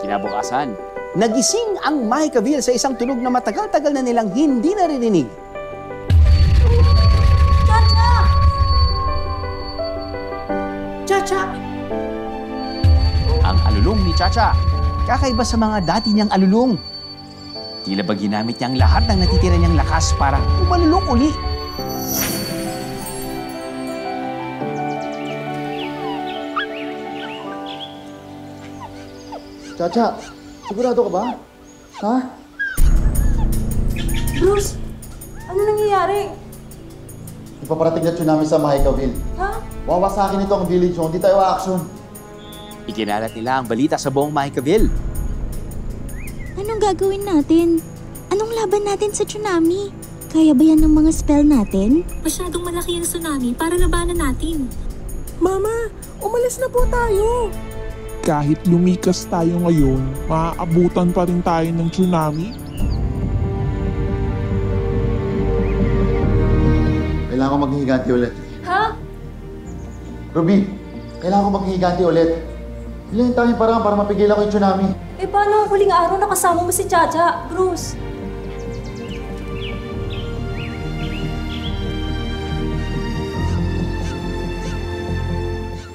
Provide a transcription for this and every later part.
Kinabukasan, nagising ang Mahikaville sa isang tunog na matagal-tagal na nilang hindi naririnig. Chacha! Chacha! Ang alulong ni Chacha, kakaiba sa mga dati niyang alulong. Tila ba ginamit niyang lahat ng natitira niyang lakas para umalulong uli. Chacha, sigurado ka ba? Ha? Bruce, ano nangyayari? Ipaparating na tsunami sa Mahikaville. Ha? Wawasakin ito ang village mo, hindi tayo a-action. Ikinalat nila ang balita sa buong Mahikaville. Anong gagawin natin? Anong laban natin sa tsunami? Kaya ba yan ng mga spell natin? Masyadong malaki ang tsunami para labanan natin. Mama, umalis na po tayo. Kahit lumikas tayo ngayon, maaabutan pa rin tayo ng tsunami. Kailangan ko maghihiganti ulit. Ha? Ruby, kailangan ko maghihiganti ulit. Ilan tayong parang para mapigilan ko yung tsunami. Eh paano ang huling araw na kasama mo si Chacha, Bruce?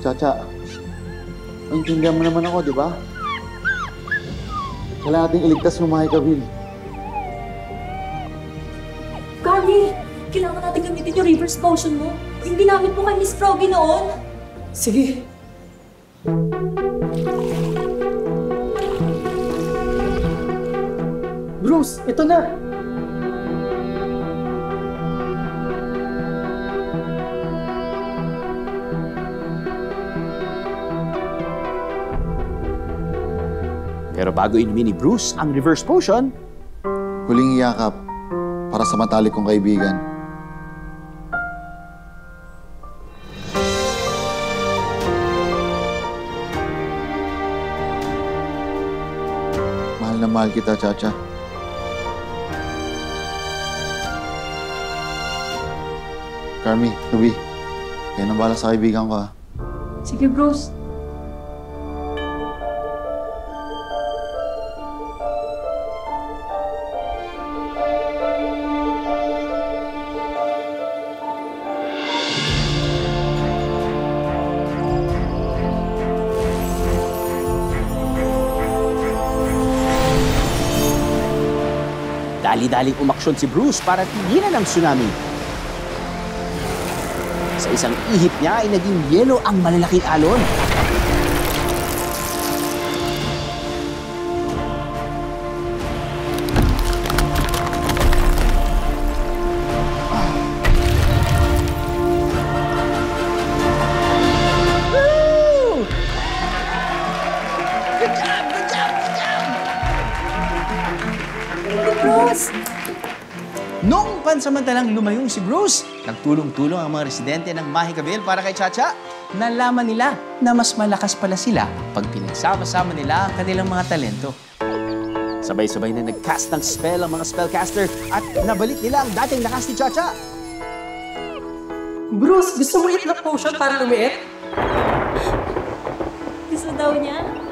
Chacha, maintindihan mo naman ako, di ba? Kailangan nating iligtas yung Mahikaville. Carly, kailangan natin gamitin yung reverse potion mo. Yung ginamit mo kay Miss Froggy noon. Sige. Bruce, ito na! Pero bago inumin ni Bruce ang reverse potion, Huling iyakap para sa matalik kong kaibigan. Mahal na mahal kita, Chacha. Carmi, Ruby, kayo nang bahala sa kaibigan ko, ha? Sige, Bruce. dali-daling umaksyon si Bruce para tigilan ang tsunami. Sa isang ihip niya ay naging yelo ang malalaking alon. Bruce! Noong pansamantalang lumayong si Bruce, nagtulong-tulong ang mga residente ng Mahikaville para kay Chacha. Nalaman nila na mas malakas pala sila pag pinagsama-sama nila ang kanilang mga talento. Sabay-sabay na nag-cast ng spell ang mga spellcaster at nabalik nila ang dating lakas ni Chacha. Bruce, gusto mo i-lock potion para lumiit? Gusto daw niya?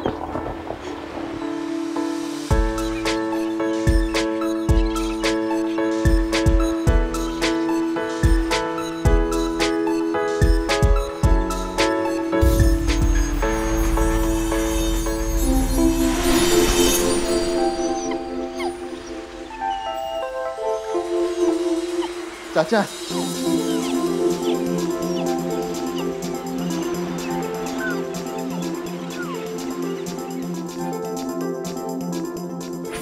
Chacha!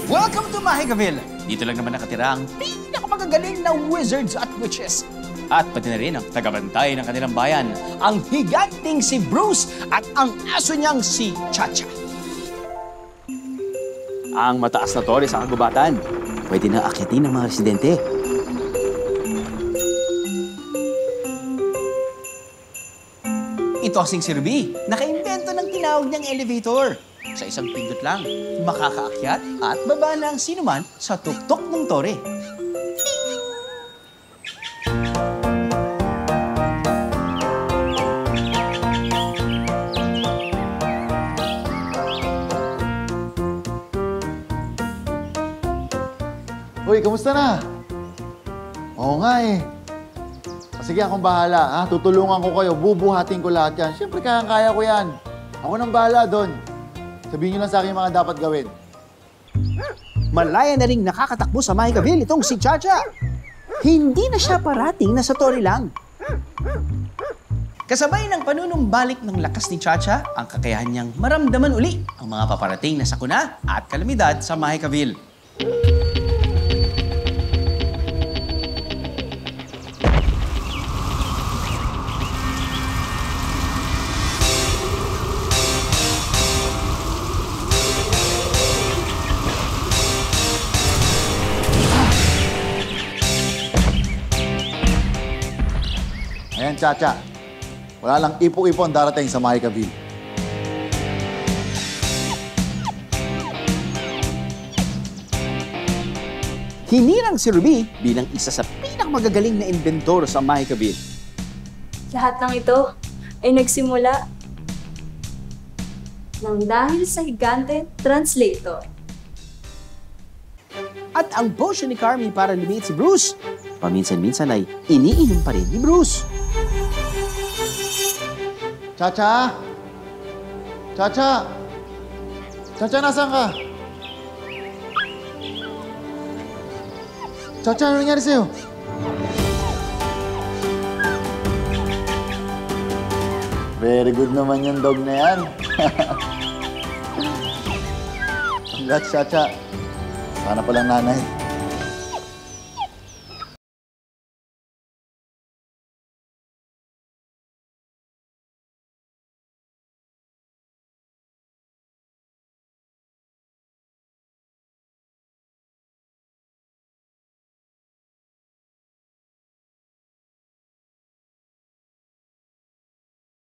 Welcome to Mahikaville! Dito lang naman nakatira ang pinakamagagaling na wizards at witches. At pati na rin ang tagabantay ng kanilang bayan, ang higanting si Bruce at ang aso niyang si Chacha. Ang mataas na tore sa kagubatan, pwede na akitin ng mga residente. Ito kasing si Ruby, naka-invento ng tinawag niyang elevator. Sa isang pindot lang, makakaakyat at baba na ang sinuman sa tuktok ng tore. Uy, kamusta na? Oo nga eh. Sige, akong bahala, ha? Tutulungan ko kayo, bubuhatin ko lahat yan. Siyempre, kaya ko yan. Ako nang bahala doon. Sabihin niyo lang sa akin yung mga dapat gawin. Malaya na ring nakakatakbo sa Mahikaville itong si Chacha. Hindi na siya parating na sa Tori lang. Kasabay ng panunumbalik ng lakas ni Chacha, ang kakayahan niyang maramdaman uli ang mga paparating na sakuna at kalamidad sa Mahikaville. Ayan, Chacha. Wala lang ipo-ipo ang darating sa Mahikaville. Hinirang si Ruby bilang isa sa pinakamagagaling na inventor sa Mahikaville. Lahat ng ito ay nagsimula ng dahil sa higante translator. At ang potion ni Carmi para lumiit si Bruce, paminsan-minsan ay iniinom pa rin ni Bruce. Chacha! Chacha! Chacha, nasaan ka? Chacha, ano nangyari sa'yo? Very good naman yung dog na yan. Congrats, Chacha. Sana palang nanay.